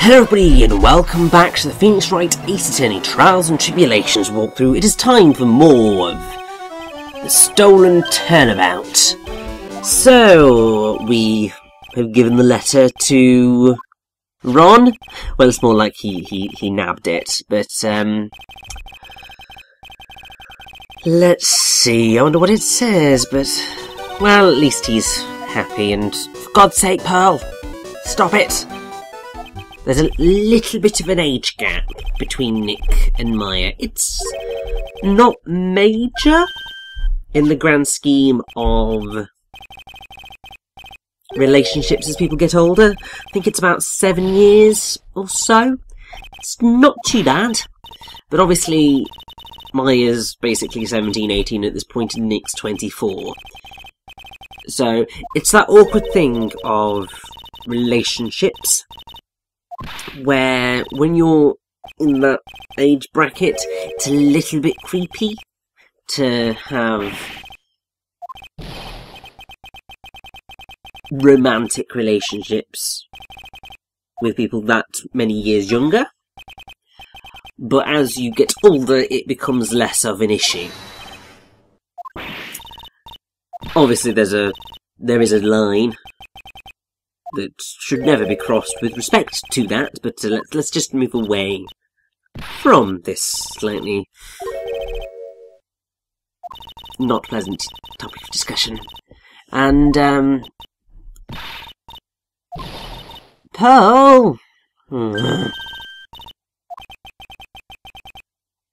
Hello everybody and welcome back to the Phoenix Wright Ace Attorney Trials and Tribulations walkthrough. It is time for more of the stolen Turnabout. So, we have given the letter to Ron. Well, it's more like he nabbed it, but let's see. I wonder what it says, but well, at least he's happy, and for God's sake, Pearl, stop it. There's a little bit of an age gap between Nick and Maya. It's not major in the grand scheme of relationships as people get older. I think it's about 7 years or so. It's not too bad. But obviously, Maya's basically 17, 18 at this point, and Nick's 24. So, it's that awkward thing of relationships where when you're in that age bracket, it's a little bit creepy to have romantic relationships with people that many years younger. But as you get older, it becomes less of an issue. Obviously, there is a line that should never be crossed with respect to that, but let's just move away from this slightly not pleasant topic of discussion. And, Pearl!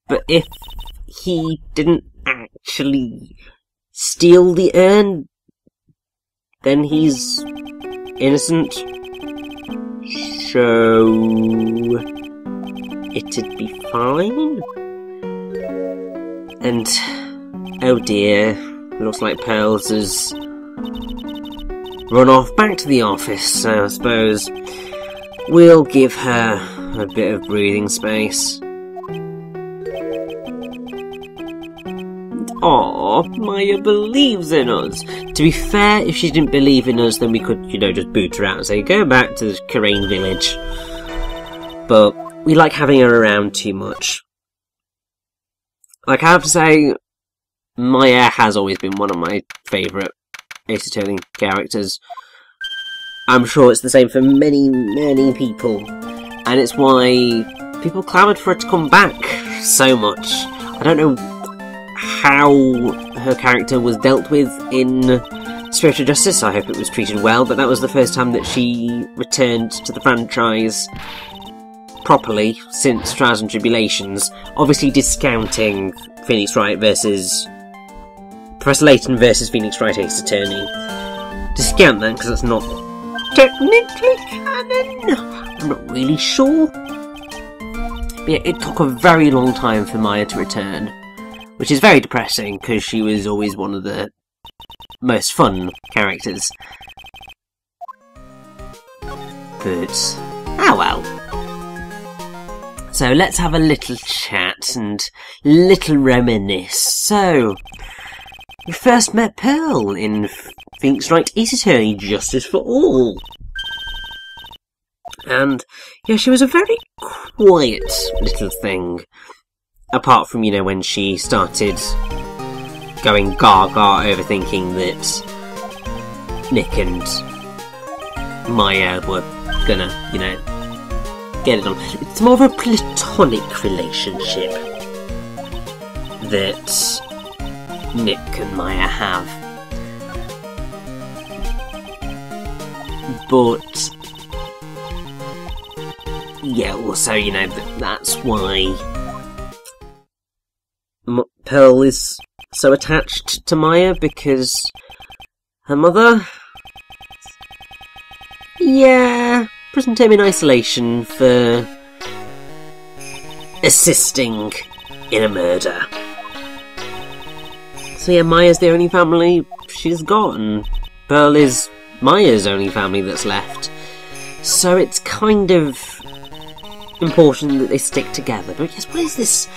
But if he didn't actually steal the urn, then he's innocent, so it'd be fine. And oh dear, looks like Pearls has run off back to the office, so I suppose we'll give her a bit of breathing space. Aw, Maya believes in us. To be fair, if she didn't believe in us, then we could, just boot her out and say, go back to the Karain village. But we like having her around too much. Like, I have to say, Maya has always been one of my favourite Ace Attorney characters. I'm sure it's the same for many, many people. And it's why people clamoured for her to come back so much. I don't know how her character was dealt with in Spirit of Justice. I hope it was treated well, but that was the first time that she returned to the franchise properly since Trials and Tribulations. Obviously discounting Phoenix Wright versus Professor Layton versus Phoenix Wright Ace Attorney. Discount that because that's not technically canon. I'm not really sure. But yeah, it took a very long time for Maya to return, which is very depressing, because she was always one of the most fun characters. But, oh well. So, let's have a little chat and little reminisce. So, we first met Pearl in Phoenix Wright Ace Attorney Justice for All. And, yeah, she was a very quiet little thing. Apart from, when she started going gaga overthinking that Nick and Maya were gonna, get it on. It's more of a platonic relationship that Nick and Maya have. But, yeah, also, that's why Pearl is so attached to Maya, because her mother, present him in isolation for assisting in a murder. So yeah, Maya's the only family she's got, and Pearl is Maya's only family that's left. So it's kind of important that they stick together. But yes, what is this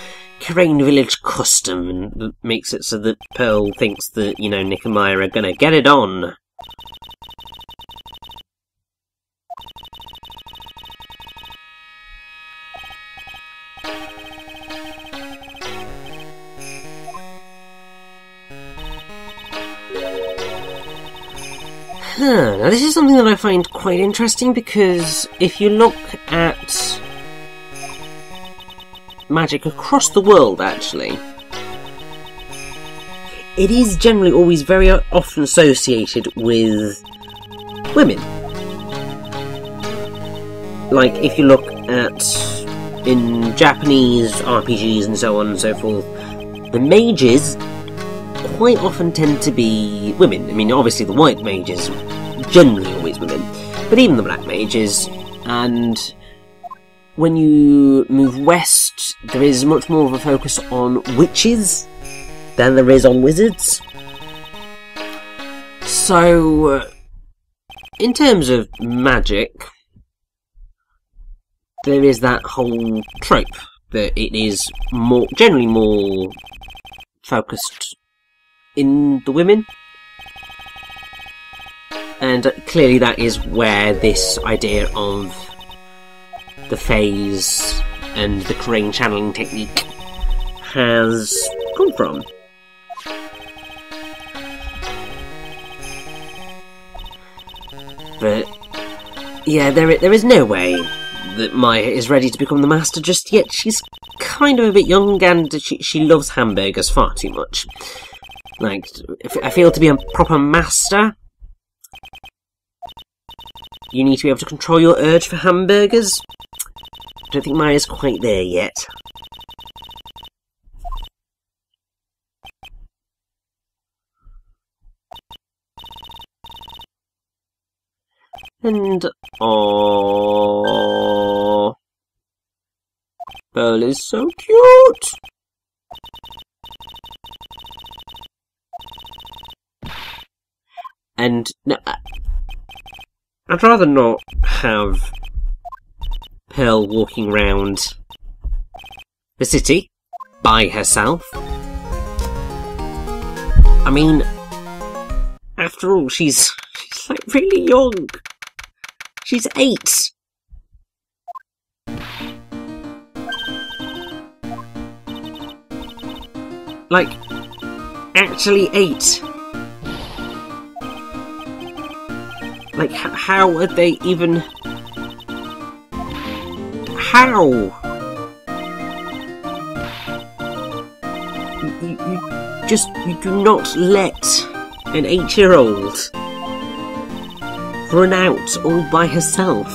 Karain village custom that makes it so that Pearl thinks that, Nick and Maya are gonna get it on? Now this is something that I find quite interesting, because if you look at magic across the world, actually, it is generally always very often associated with women. Like, if you look at, in Japanese RPGs and so on and so forth, the mages quite often tend to be women. I mean, obviously the white mages, generally always women, but even the black mages. And when you move west, there is much more of a focus on witches than there is on wizards. So, in terms of magic, there is that whole trope that it is generally more focused in the women. And clearly that is where this idea of the phase and the Crane channeling technique has come from. But yeah, there is no way that Maya is ready to become the master just yet. She's kind of a bit young, and she loves hamburgers far too much. Like, I feel to be a proper master, you need to be able to control your urge for hamburgers. I don't think Maya's quite there yet. And aww, Pearl is so cute. And no, I'd rather not have Pearl walking around the city by herself. I mean, after all, she's like really young. She's 8. Like, actually 8. Like, how are they even... How? You do not let an 8-year-old run out all by herself.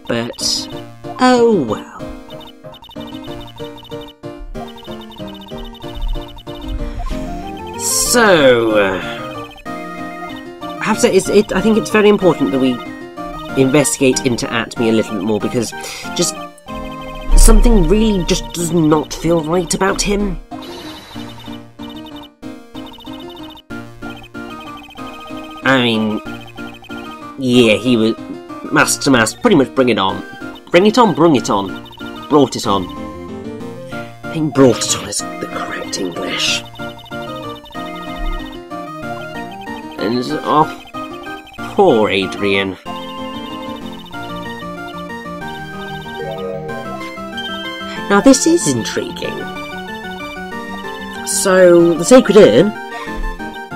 But, oh well. So, I have to say, I think it's very important that we investigate into Atmi a little bit more, because just something really just does not feel right about him. I mean, yeah, he was mask to mask, pretty much bring it on. Bring it on, brung it on. Brought it on. I think brought it on is the correct English. And, oh, poor Adrian. Now this is intriguing. So, the Sacred Urn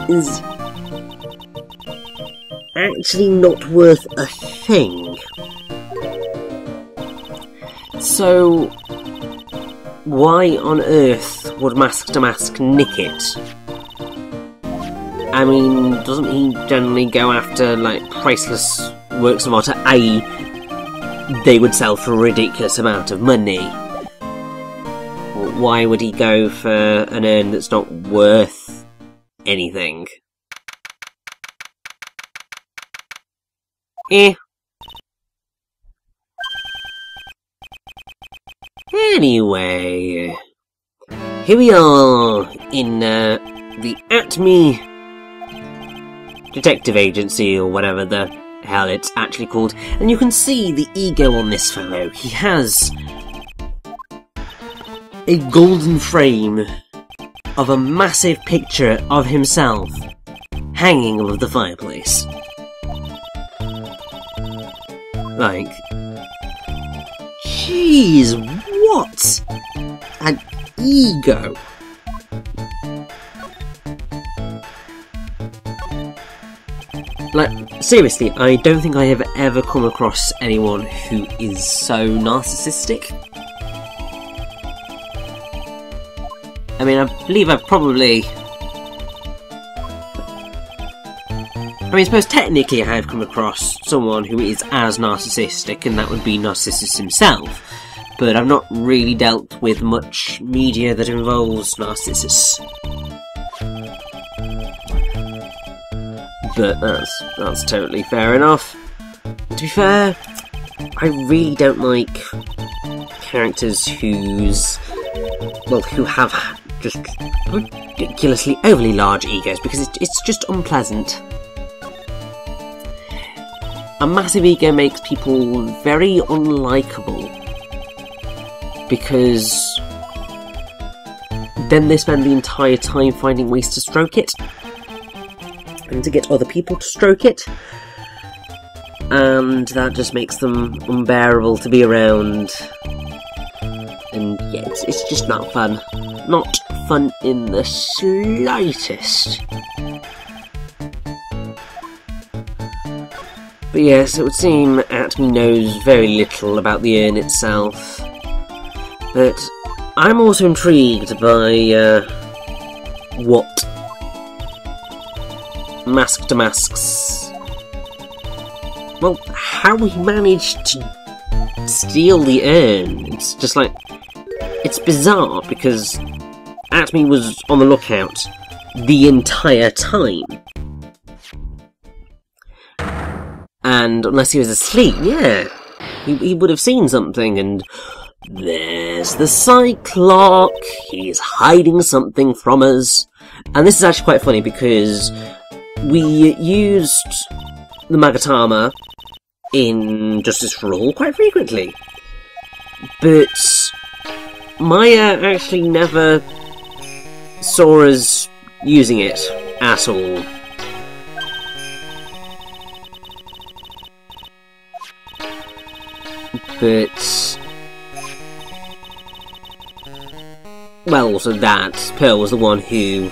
is actually not worth a thing. So, why on earth would Mask to Mask nick it? I mean, doesn't he generally go after, like, priceless works of art? i.e., they would sell for a ridiculous amount of money. Why would he go for an urn that's not worth anything? Anyway, here we are in the Atmi Detective Agency, or whatever the hell it's actually called, and you can see the ego on this fellow. He has a golden frame of a massive picture of himself hanging above the fireplace. Like, jeez, what an ego. Like, seriously, I don't think I have ever come across anyone who is so narcissistic. I mean, I believe I've probably... I mean, I suppose technically I have come across someone who is as narcissistic, and that would be Narcissus himself. But I've not really dealt with much media that involves Narcissus. But that's totally fair enough. To be fair, I really don't like characters who have just ridiculously overly large egos, because it's just unpleasant. A massive ego makes people very unlikable, because then they spend the entire time finding ways to stroke it, and to get other people to stroke it, and that just makes them unbearable to be around. And yeah, it's just not fun. Not fun in the slightest. But yes, it would seem Atme knows very little about the urn itself. But I'm also intrigued by what Mask to Mask's... well, how he managed to steal the urn. It's just like... it's bizarre, because Atme was on the lookout the entire time. And unless he was asleep, yeah, he would have seen something, and there's the Cyclock, he's hiding something from us. And this is actually quite funny, because we used the Magatama in Justice for All quite frequently, but Maya actually never saw us using it at all. But, well, also that, Pearl was the one who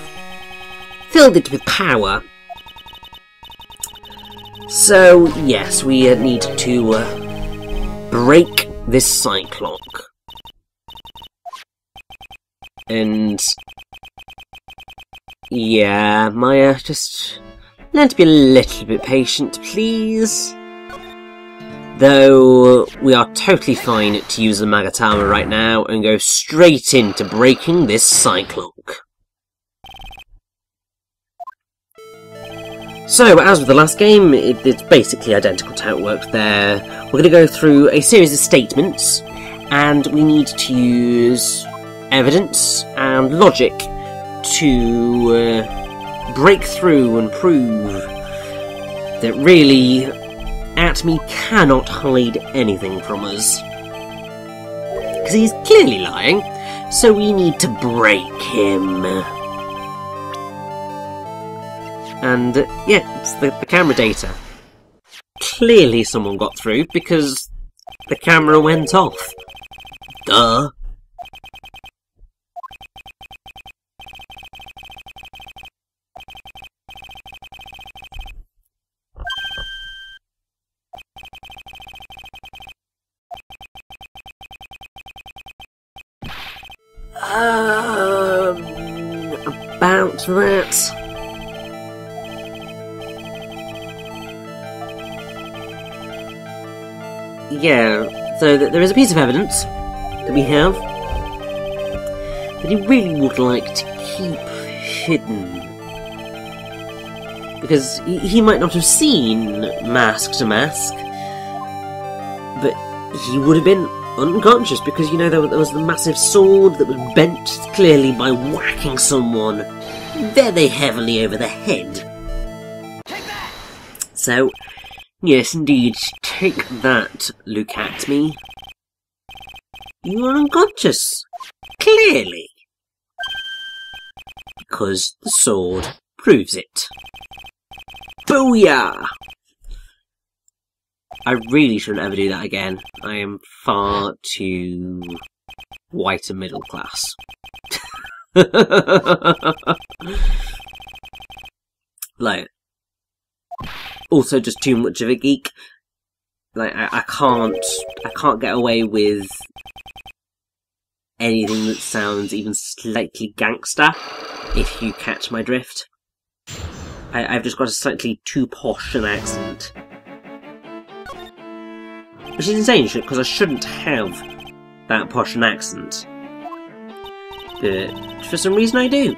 filled it with power. So, yes, we need to break this Cyclock. And, yeah, Maya, just learn to be a little bit patient, please. Though, we are totally fine to use the Magatama right now and go straight into breaking this Cyclock. So, as with the last game, it's basically identical to how it worked there. We're going to go through a series of statements, and we need to use evidence and logic to break through and prove that really Atme cannot hide anything from us. Because he's clearly lying, so we need to break him. And, yeah, it's the camera data. Clearly someone got through, because the camera went off. Duh. About that. Yeah, so there is a piece of evidence that we have that he really would like to keep hidden. Because he might not have seen Mask to Mask, but he would have been unconscious, because, you know, there was the massive sword that was bent clearly by whacking someone very heavily over the head. So, yes, indeed, take that, look at me. You are unconscious. Clearly. Because the sword proves it. Booyah! I really shouldn't ever do that again. I am far too white and middle class. Like, also just too much of a geek. Like, I can't get away with anything that sounds even slightly gangster, if you catch my drift. I've just got a slightly too posh an accent. Which is insane, because I shouldn't have that posh an accent. But for some reason I do.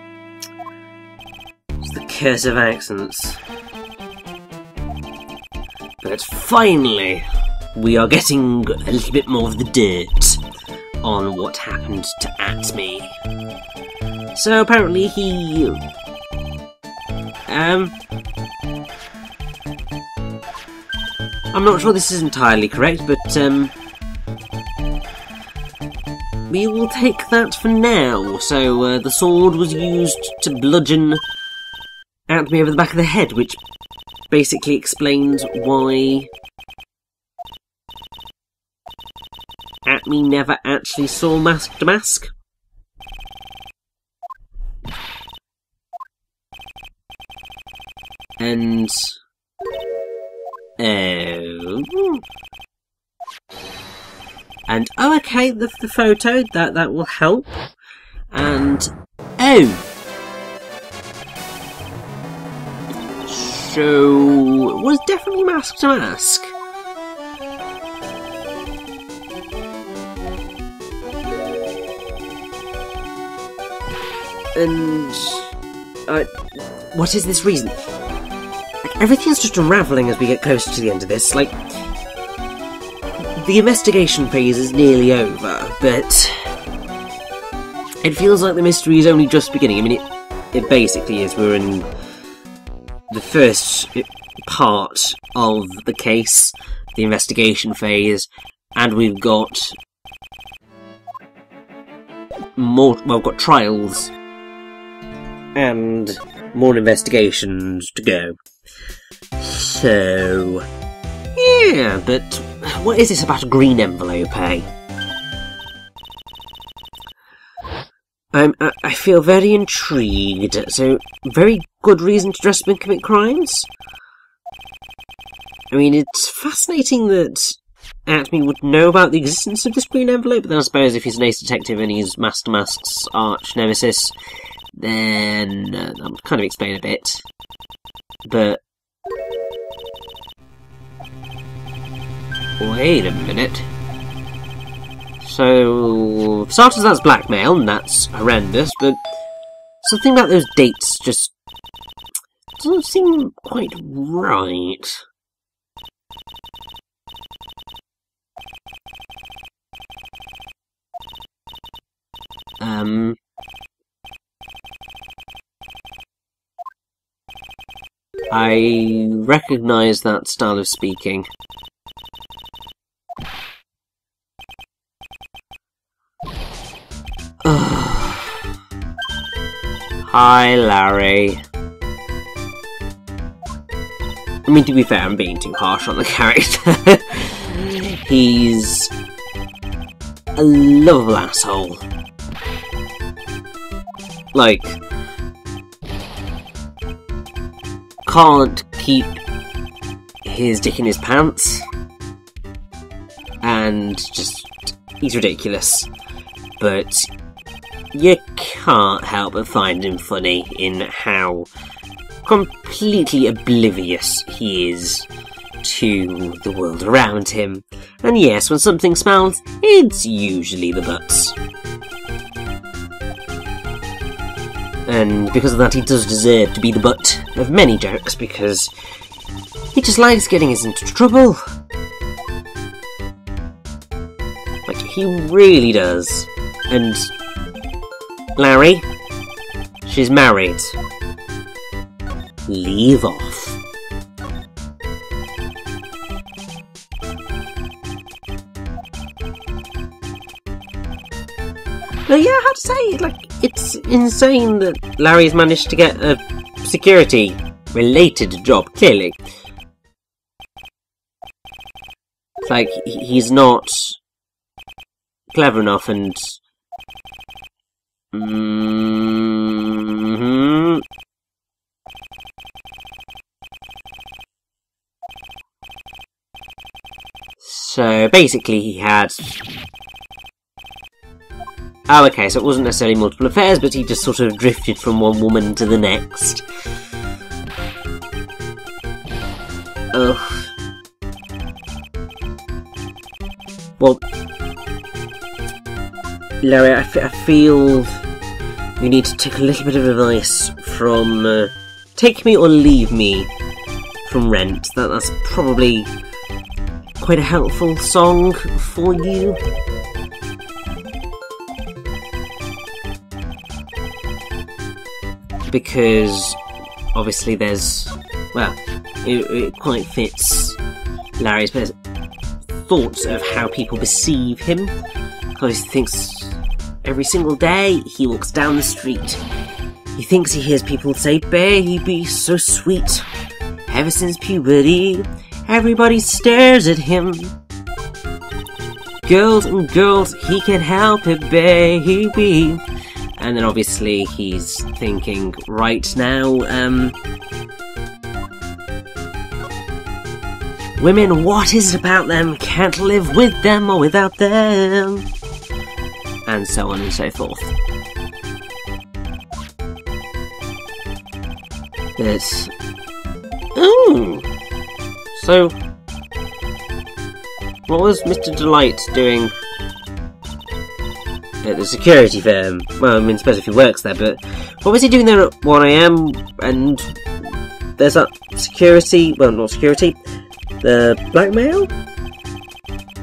It's the curse of accents. But finally, we are getting a little bit more of the dirt on what happened to Atme. So apparently he... I'm not sure this is entirely correct, but we will take that for now. So the sword was used to bludgeon Atme over the back of the head, which basically explains why Atme never actually saw Mask to Mask. And oh, okay, the photo that will help. And so it was definitely Mask to Mask. And what is this reason? Like, everything's just unravelling as we get closer to the end of this. Like, the investigation phase is nearly over, but it feels like the mystery is only just beginning. I mean, it basically is. We're in the first part of the case, the investigation phase, and we've got more. Well, we've got trials and more investigations to go. So, yeah, but what is this about a green envelope, eh? I feel very intrigued. So, very good reason to dress up and commit crimes? I mean, it's fascinating that Atme would know about the existence of this green envelope, but then I suppose if he's an ace detective and he's Mask to Mask's arch nemesis, then that would kind of explain a bit. But wait a minute. So, for starters, that's blackmail, and that's horrendous, but something about those dates just doesn't seem quite right. I recognise that style of speaking. Hi, Larry. I mean, to be fair, I'm being too harsh on the character. He's a lovable asshole. Like, can't keep his dick in his pants, and just, he's ridiculous. But you can't help but find him funny in how completely oblivious he is to the world around him. And yes, when something smells, it's usually the butts. And because of that, he does deserve to be the butt of many jokes, because he just likes getting us into trouble. Like, he really does. And Larry, she's married. Leave off. But yeah, I have to say, like, it's insane that Larry's managed to get a security-related job, clearly. It's like, he's not clever enough and... So, basically he had... Oh, okay, so it wasn't necessarily multiple affairs, but he just sort of drifted from one woman to the next. Ugh. Well... Larry, I feel we need to take a little bit of advice from Take Me or Leave Me from Rent. That's probably quite a helpful song for you. Because obviously there's, well, it quite fits Larry's thoughts of how people perceive him. Because he thinks every single day he walks down the street, he thinks he hears people say, "Baby, so sweet." Ever since puberty, everybody stares at him. Girls and girls, he can't help it, baby. And then obviously he's thinking, right now, women, what is it about them? Can't live with them or without them. And so on and so forth. But... oh! So... what was Mr. Delight doing at the security firm? Well, I mean, I suppose if he works there, but... what was he doing there at 1 AM? And... there's that security... well, not security... the blackmail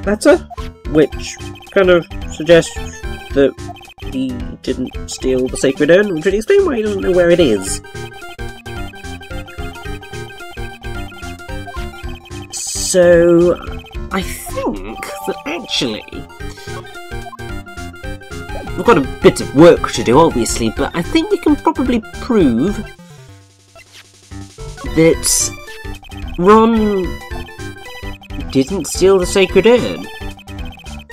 letter? Which kind of suggests that he didn't steal the sacred urn, which would explain why he doesn't know where it is. So, I think that actually... we've got a bit of work to do, obviously, but I think we can probably prove that Ron didn't steal the sacred urn.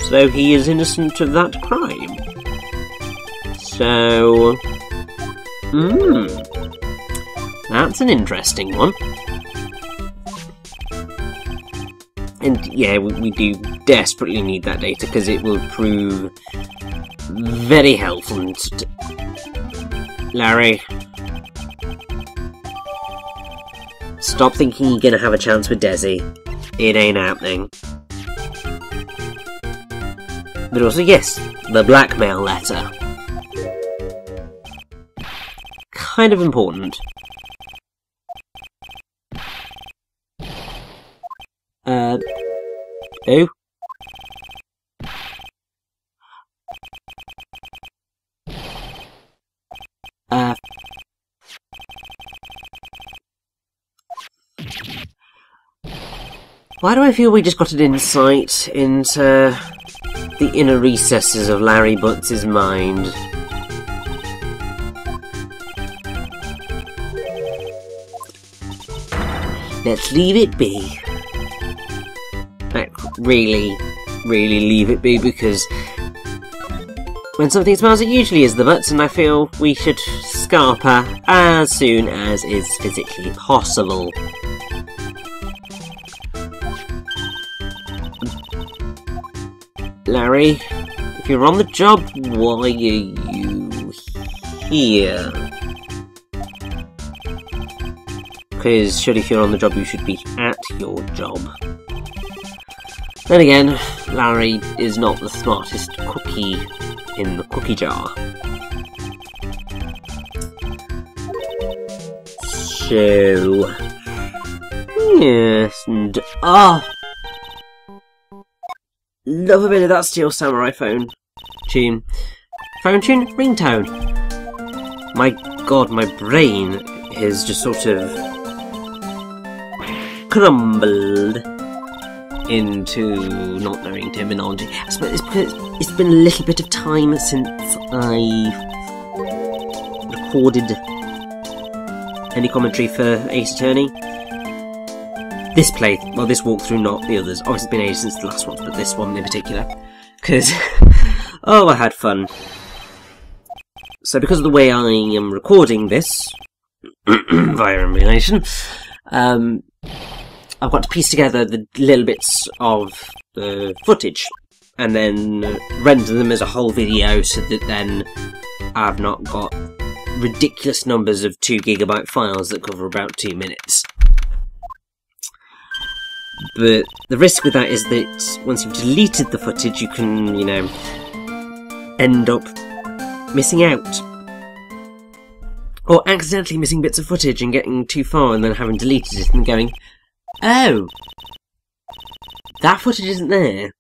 So he is innocent of that crime. So... that's an interesting one. And yeah, we do desperately need that data, because it will prove very helpful. And Larry, stop thinking you're gonna have a chance with Desi. It ain't happening. But also, yes, the blackmail letter. Kind of important. Oh? Why do I feel we just got an insight into the inner recesses of Larry Butts' mind? Let's leave it be. Like, really leave it be, because when something smells, it usually is the butts, and I feel we should scarp her as soon as is physically possible. Larry, if you're on the job, why are you here? Because surely if you're on the job, you should be at your job. Then again, Larry is not the smartest cookie in the cookie jar. So... yes, and... love a bit of that Steel Samurai phone tune. Phone tune? Ringtone. My god, my brain is just sort of... crumbled. into not knowing terminology. I suppose it's been a little bit of time since I recorded any commentary for Ace Attorney. This walkthrough, not the others. Obviously, it's been ages since the last one, but this one in particular. Because, oh, I had fun. So, because of the way I am recording this, via emulation, I've got to piece together the little bits of the footage, and then render them as a whole video, so that then I've not got ridiculous numbers of 2 GB files that cover about 2 minutes. But the risk with that is that once you've deleted the footage, you can, end up missing out. Or accidentally missing bits of footage and getting too far and then having deleted it and going, oh, that footage isn't there.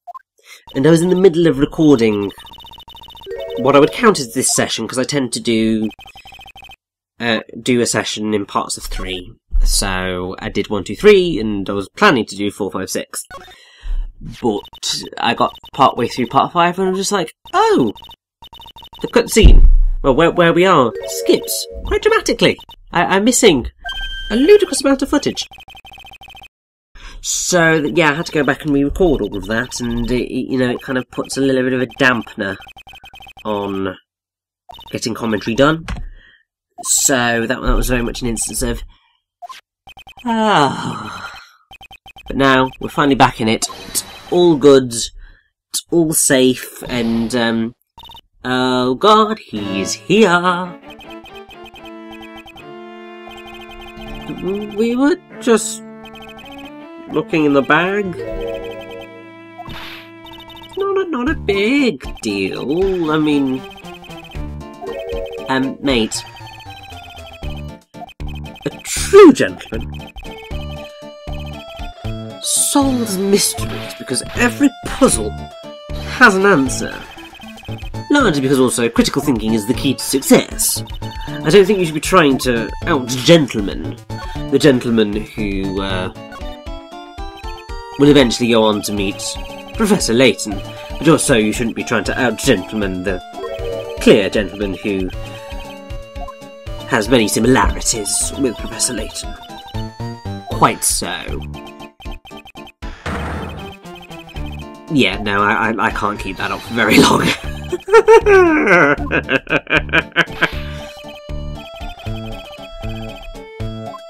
And I was in the middle of recording what I would count as this session, because I tend to do a session in parts of 3. So I did 1, 2, 3, and I was planning to do 4, 5, 6. But I got part way through part 5, and I'm just like, oh, the cutscene. Well, where we are skips quite dramatically. I'm missing a ludicrous amount of footage. So yeah, I had to go back and re-record all of that, and it kind of puts a little bit of a dampener on getting commentary done. So that was very much an instance of, but now we're finally back in it. It's all good. It's all safe, and oh God, he's here. We were just looking in the bag. Not a big deal. I mean, mate, a true gentleman solves mysteries because every puzzle has an answer. Largely because also critical thinking is the key to success. I don't think you should be trying to out-gentleman the gentleman who will eventually go on to meet Professor Layton, but also you shouldn't be trying to out-gentleman the clear gentleman who has many similarities with Professor Layton. Quite so. Yeah, no, I can't keep that up for very long.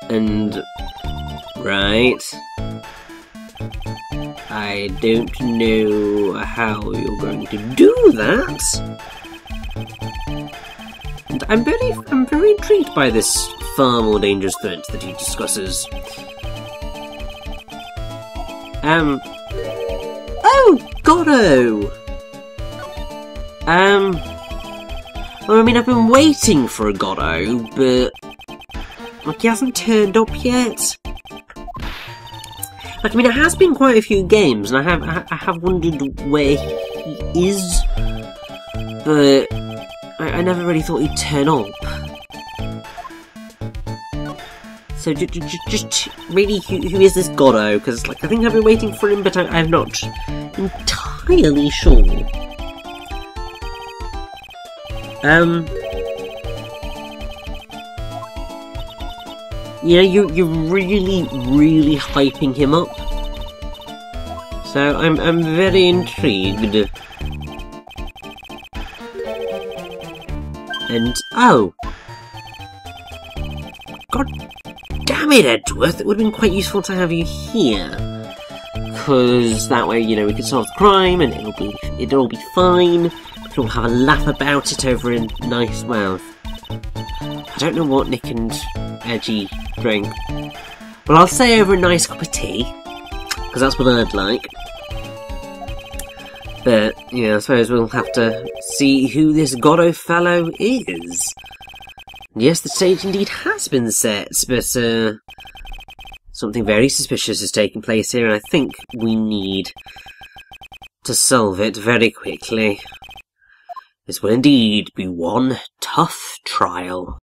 And, right, I don't know how you're going to do that. And I'm very intrigued by this far more dangerous threat that he discusses. Oh, Goddo! Well, I mean, I've been waiting for a Goddo, but like, he hasn't turned up yet. Like, I mean, it has been quite a few games, and I have wondered where he is, but I never really thought he'd turn up. So just really, who is this Goddo? Because, like, I think I've been waiting for him, but I'm not entirely sure. Yeah, you're really hyping him up. So I'm very intrigued. And oh, God damn it, Edgeworth! It would have been quite useful to have you here, because that way, we could solve the crime and it'll all be fine. We can all have a laugh about it over a nice, well, I don't know what Nick and Edgy drink. Well, I'll say over a nice cup of tea, because that's what I'd like. But, I suppose we'll have to see who this Goddo fellow is. Yes, the stage indeed has been set, but something very suspicious has taken place here, and I think we need to solve it very quickly. This will indeed be one tough trial.